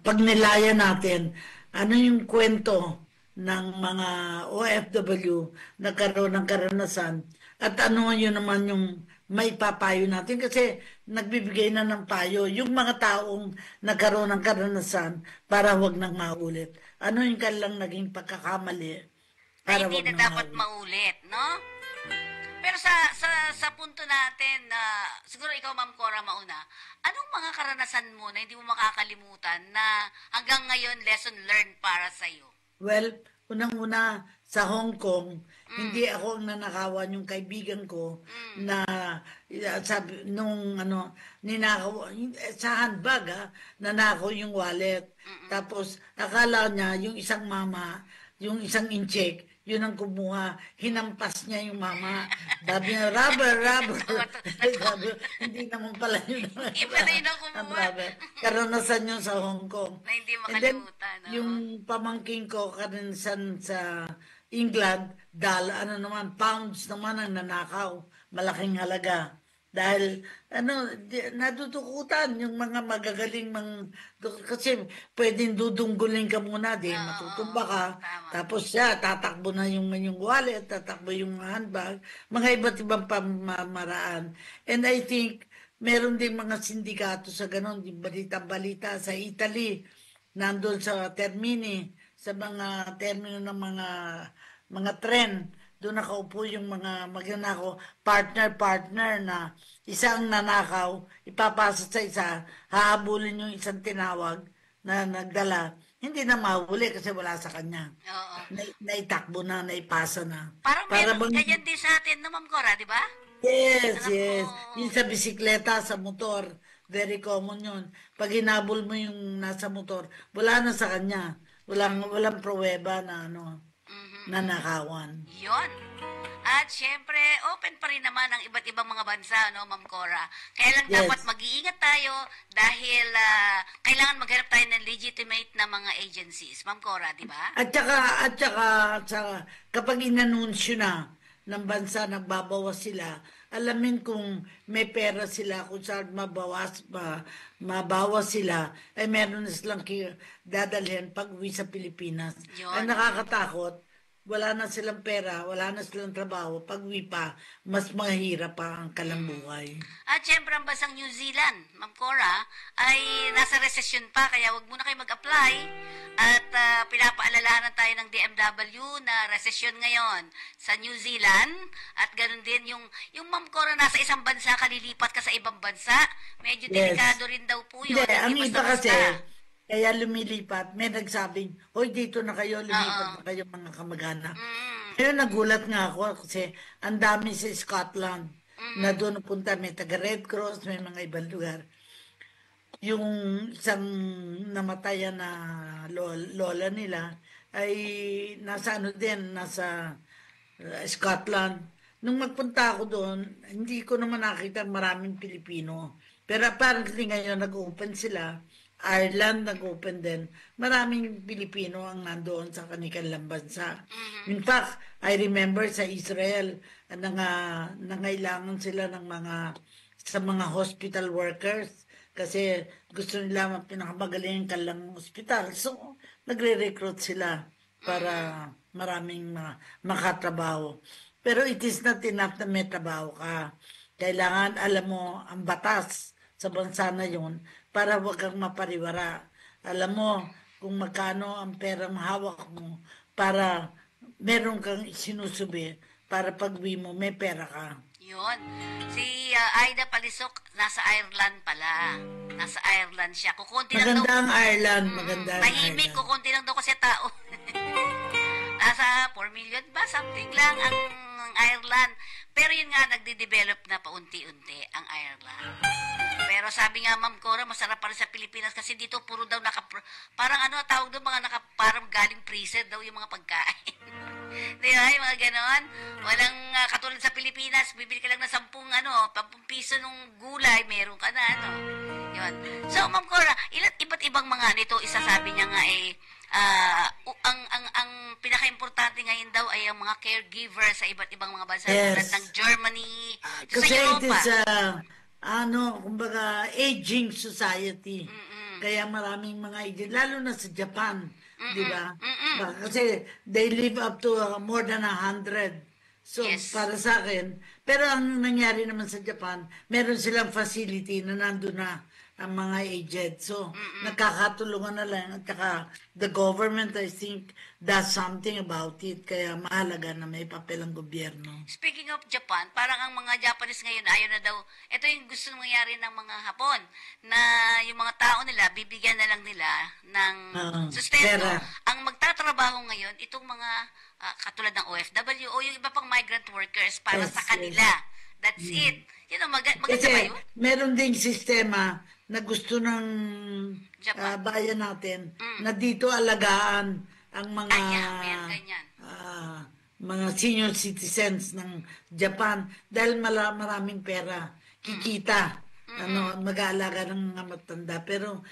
[SPEAKER 4] pagnilaya natin ano yung kwento ng mga OFW na karoon ng karanasan at ano yun naman yung may papayo natin kasi nagbibigay na ng payo yung mga taong nagkaroon ng karanasan para wag nang maulit. Ano yung kanilang naging pagkakamali para
[SPEAKER 3] hindi
[SPEAKER 4] wag
[SPEAKER 3] na
[SPEAKER 4] nang
[SPEAKER 3] dapat maulit, no? Pero sa punto natin, siguro ikaw, Ma'am Cora, mauna, anong mga karanasan mo na hindi mo makakalimutan na hanggang ngayon lesson learned para sa'yo?
[SPEAKER 4] Well, unang-una sa Hong Kong, hindi ako ang nanakawan yung kaibigan ko na sabi nung ninakaw sa handbag nanakaw yung wallet. Tapos akala niya yung isang mama, yung isang incheck, yun ang kumuha, hinampas niya yung mama. Sabi niya, rubber. Sabi, hindi naman pala yun.
[SPEAKER 3] Iba na yun ang kumuha.
[SPEAKER 4] Karanasan yun sa Hong Kong.
[SPEAKER 3] Na hindi
[SPEAKER 4] And then,
[SPEAKER 3] makalimutan.
[SPEAKER 4] yung pamangking ko, karanasan sa England, pounds naman ang nanakaw. Malaking halaga. Dahil, natutukutan yung mga magagaling kasi pwedeng dudunggulin ka muna, matutumba ka.
[SPEAKER 3] Tama.
[SPEAKER 4] Tapos siya, tatakbo na yung wallet, tatakbo yung handbag, mga iba't ibang pamamaraan. And I think, meron din mga sindikato sa ganon, yung balita sa Italy, nandun sa Termini, sa mga termino ng mga tren, doon nakaupo yung mga magnanakaw, partner na isang nanakaw, ipapasa sa isa, hahabulin yung isang tinawag na nagdala. Hindi na mahuli kasi wala sa kanya.
[SPEAKER 3] Oo.
[SPEAKER 4] Naitakbo na, naipasa na.
[SPEAKER 3] Parang meron ganyan din sa atin na, Ma'am Cora, di ba?
[SPEAKER 4] Yes. Yung sa bisikleta, sa motor, very common yun. Pag hinabol mo yung nasa motor, wala na sa kanya. Walang pruweba na nanakawan.
[SPEAKER 3] Yon. At syempre, open pa rin naman ang iba't ibang mga bansa, no, Ma'am Cora. Kaya lang dapat mag-iingat tayo dahil kailangan maghanap tayo ng legitimate na mga agencies. Ma'am Cora, di ba?
[SPEAKER 4] At saka kapag inanunsyo na ng bansa, nagbabawas sila, alamin kung may pera sila, kung saan mabawas sila, ay meron na silang dadalhin pag uwi sa Pilipinas. Ay nakakatakot. Wala na silang pera, wala na silang trabaho, pag-uwi pa, mas mahirap pa ang kalambuhay.
[SPEAKER 3] At syempre ang bansang New Zealand, Ma'am Cora, ay nasa recession pa, kaya wag muna kayo mag-apply. At pinapaalalahanan tayo ng DMW na recession ngayon sa New Zealand. At ganun din yung Ma'am Cora, nasa isang bansa, kalilipat ka sa ibang bansa. Medyo delikado rin daw po yun.
[SPEAKER 4] Hindi, ang iba kasi,
[SPEAKER 3] basta.
[SPEAKER 4] kaya lumilipat, may nagsabing, hoy, dito na kayo, lumipat na kayo mga kamag-anak. Kaya nagulat nga ako kasi ang dami sa Scotland na doon punta, may taga Red Cross, may mga ibang lugar. Yung isang namatayan na lola nila ay nasa nasa Scotland. Nung magpunta ako doon, hindi ko naman nakita maraming Pilipino. Pero apparently ngayon nag-open sila. Ireland nag-open din. Maraming Pilipino ang nandoon sa kanilang bansa. In fact, I remember sa Israel, nangailangan sila ng sa mga hospital workers kasi gusto nila pinakamagaling kalang hospital. So, nagre-recruit sila para maraming makatrabaho. Pero it is not enough na may trabaho ka. Kailangan alam mo ang batas sa bansa na yun para huwag kang mapariwara. Alam mo kung magkano ang perang hawak mo para meron kang sinusubi para pag-uwi mo may pera ka.
[SPEAKER 3] Yun. Si Aida Palisok, nasa Ireland pala. Nasa Ireland siya. Kukunti lang daw.
[SPEAKER 4] Maganda ang Ireland. Maganda ang
[SPEAKER 3] Tahimik,
[SPEAKER 4] Ireland.
[SPEAKER 3] kukunti lang daw kasi tao. Nasa 4 million ba? Something lang ang Ireland. Pero yun nga, nagde-develop na paunti-unti ang Ireland. Pero sabi nga, Ma'am Cora, masarap pa rin sa Pilipinas kasi dito puro daw parang ano, tawag doon, parang galing freezer daw yung mga pagkain. Di ba? Yung mga ganon. Walang katulad sa Pilipinas, bibili ka lang ng 10 piso nung gulay, meron ka na, Yun. So, Ma'am Cora, iba't ibang mga nito, isasabi niya nga ang pinaka-importante ngayon daw ay ang mga caregiver sa iba't ibang mga bansa tulad ng Germany, sa
[SPEAKER 4] Kasi it
[SPEAKER 3] Europa.
[SPEAKER 4] is, kumbaga, aging society. Kaya maraming mga aging, lalo na sa Japan, di ba? Kasi they live up to more than 100. So,
[SPEAKER 3] Yes.
[SPEAKER 4] para sa akin, pero ang nangyari naman sa Japan, meron silang facility na nandun na ang mga aged. So, nakakatulungan na lang. At saka, the government, I think, does something about it. Kaya mahalaga na may papel ang gobyerno.
[SPEAKER 3] Speaking of Japan, parang ang mga Japanese ngayon ayaw na daw, ito yung gusto mangyari ng mga Hapon, na yung mga tao nila, bibigyan na lang nila ng sustento.
[SPEAKER 4] pera.
[SPEAKER 3] Ang magtatrabaho ngayon, itong mga katulad ng OFW o yung iba pang migrant workers para
[SPEAKER 4] Yes,
[SPEAKER 3] sa kanila. That's it. Yun ang maganda ba
[SPEAKER 4] Kasi
[SPEAKER 3] yun?
[SPEAKER 4] meron ding sistema na gusto ng
[SPEAKER 3] Japan.
[SPEAKER 4] bayan natin na dito alagaan ang mga
[SPEAKER 3] Meron ganyan.
[SPEAKER 4] mga senior citizens ng Japan dahil maraming pera kikita mag-aalaga ng mga matanda. Pero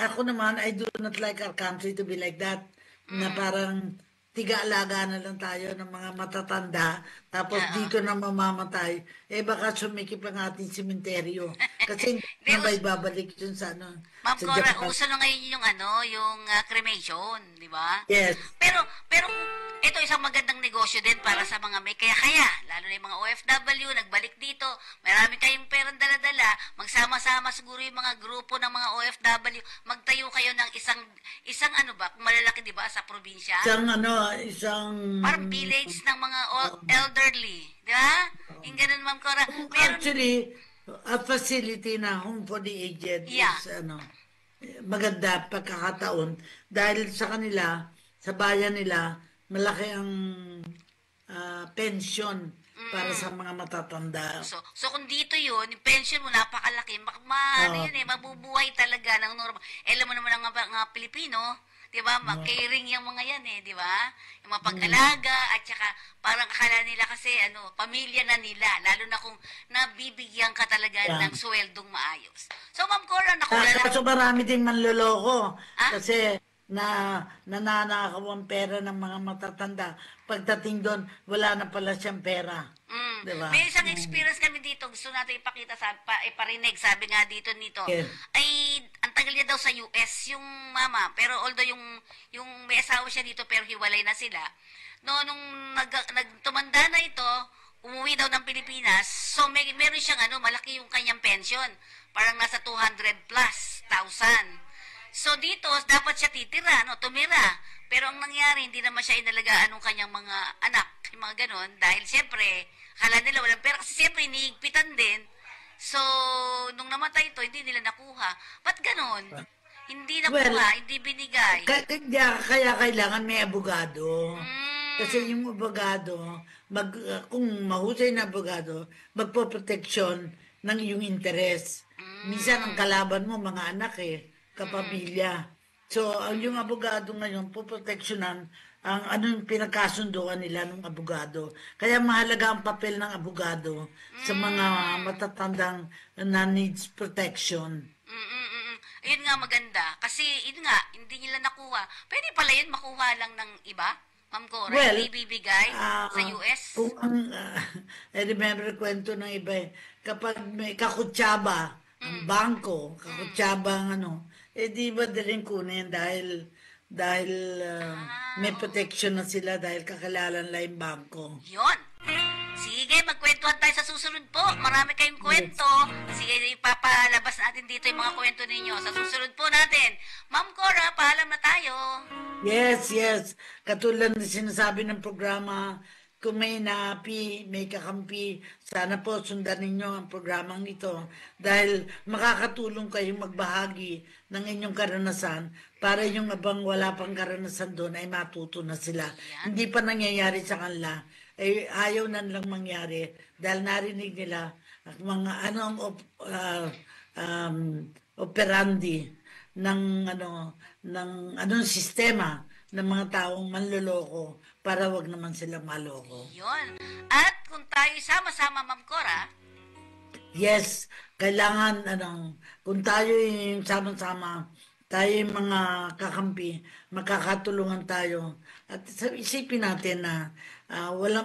[SPEAKER 4] ako naman, I do not like our country to be like that, na parang tiga-alaga na lang tayo ng mga matatanda, tapos dito na mamamatay, baka sumikip ang ating simenteryo. Kasi hindi na ba ibabalik yun sa
[SPEAKER 3] Ma'am
[SPEAKER 4] sa
[SPEAKER 3] Cora,
[SPEAKER 4] Japan.
[SPEAKER 3] uso na ngayon yung cremation, di ba?
[SPEAKER 4] Yes.
[SPEAKER 3] Pero ito isang magandang negosyo din para sa mga may kaya, lalo na yung mga OFW, nagbalik dito, marami kayong perang dala-dala, magsama-sama siguro yung mga grupo ng mga OFW, magtayo kayo ng isang kung malalaki, di ba, sa probinsya?
[SPEAKER 4] Isang
[SPEAKER 3] Parang village ng mga elderly, di ba? Yung ganun, Ma'am Cora.
[SPEAKER 4] Actually, a facility na home for the aged
[SPEAKER 3] Yeah.
[SPEAKER 4] is maganda pagkakataon dahil sa kanila, sa bayan nila, malaki ang pension para sa mga matatanda.
[SPEAKER 3] So kung dito yun, yung pension mo napakalaki, mabubuhay talaga ng normal. Alam mo naman ang mga Pilipino, di ba, caring yung mga yan di ba? Yung mga pag-alaga, at saka parang akala nila kasi, pamilya na nila, lalo na kung nabibigyan ka talaga ng sweldong maayos. So, Ma'am Cora,
[SPEAKER 4] Kaso marami ding manloloko kasi nananakaw ang pera ng mga matatanda. Pagdating doon, wala na pala siyang pera. Diba?
[SPEAKER 3] May isang experience kami dito, gusto natin ipakita, iparinig, sabi nga dito nito,
[SPEAKER 4] Yes.
[SPEAKER 3] ay, ang tagal niya daw sa US, yung mama, pero although yung may asawa siya dito, pero hiwalay na sila, nung nagtumanda na ito, umuwi daw ng Pilipinas, so meron siyang malaki yung kanyang pension, parang nasa 200 plus thousand. So dito, dapat siya tumira. Pero ang nangyari, hindi naman siya inalagaan ng kanyang mga anak, yung mga ganon, dahil siyempre, akala nila walang pera, kasi siyempre iniigpitan din. So, nung namatay ito, hindi nila nakuha. Ba't ganon? Hindi nakuha, hindi binigay.
[SPEAKER 4] Kaya kailangan may abogado. Kasi yung abogado, kung mahusay na abogado, magpoproteksyon ng iyong interes. Minsan ang kalaban mo, mga anak kapamilya. So, yung abogado ngayon, poproteksyonan ang yung pinagkasunduan nila ng abogado. Kaya mahalaga ang papel ng abogado sa mga matatandang na needs protection.
[SPEAKER 3] Yun nga maganda. Kasi, yun nga, hindi nila nakuha. Pwede pala yun makuha lang ng iba? Ma'am Cora, hindi bibigay sa US?
[SPEAKER 4] I remember kwento ng iba kapag may kakutsaba, ang bangko, kakutsaba di ba din kunin dahil may protection na sila dahil kakilala nila yung bangko.
[SPEAKER 3] Yun. Sige, magkwentuhan tayo sa susunod po. Marami kayong kwento. Sige, ipapalabas natin dito yung mga kwento ninyo. Sa susunod po natin. Ma'am Cora, paalam na tayo.
[SPEAKER 4] Yes. Katulad na sinasabi ng programa, kung may naapi, may kakampi, sana po sundan ninyo ang programang ito dahil makakatulong kayong magbahagi ng inyong karanasan para yung abang wala pang karanasan doon ay matuto na sila. Hindi pa nangyayari sa kanila, ay ayaw na lang mangyari dahil narinig nila ang mga operandi ng anong sistema ng mga taong manloloko para wag naman sila maloko.
[SPEAKER 3] Yun. At kung tayo sama-sama, Ma'am Cora,
[SPEAKER 4] yes, kailangan kung tayo yung sama-sama, tayo yung mga kakampi, makakatulungan tayo. At isipin natin na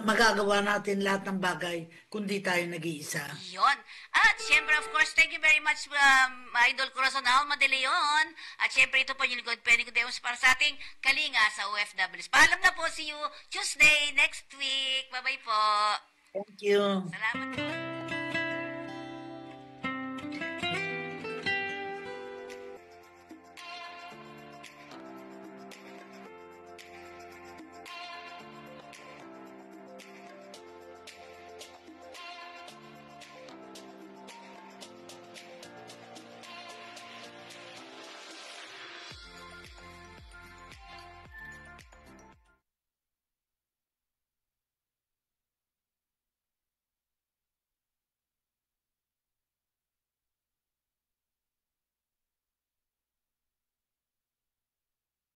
[SPEAKER 4] magagawa natin lahat ng bagay kundi tayo nag-iisa.
[SPEAKER 3] Yun. At syempre, of course, thank you very much, Idol Corazon Alma de Leon. At syempre, ito po yung Lingkod Penny Kudemus para sa ating Kalinga sa OFWs. Paalam na po, see you Tuesday next week. Bye-bye po.
[SPEAKER 4] Thank you.
[SPEAKER 3] Salamat po.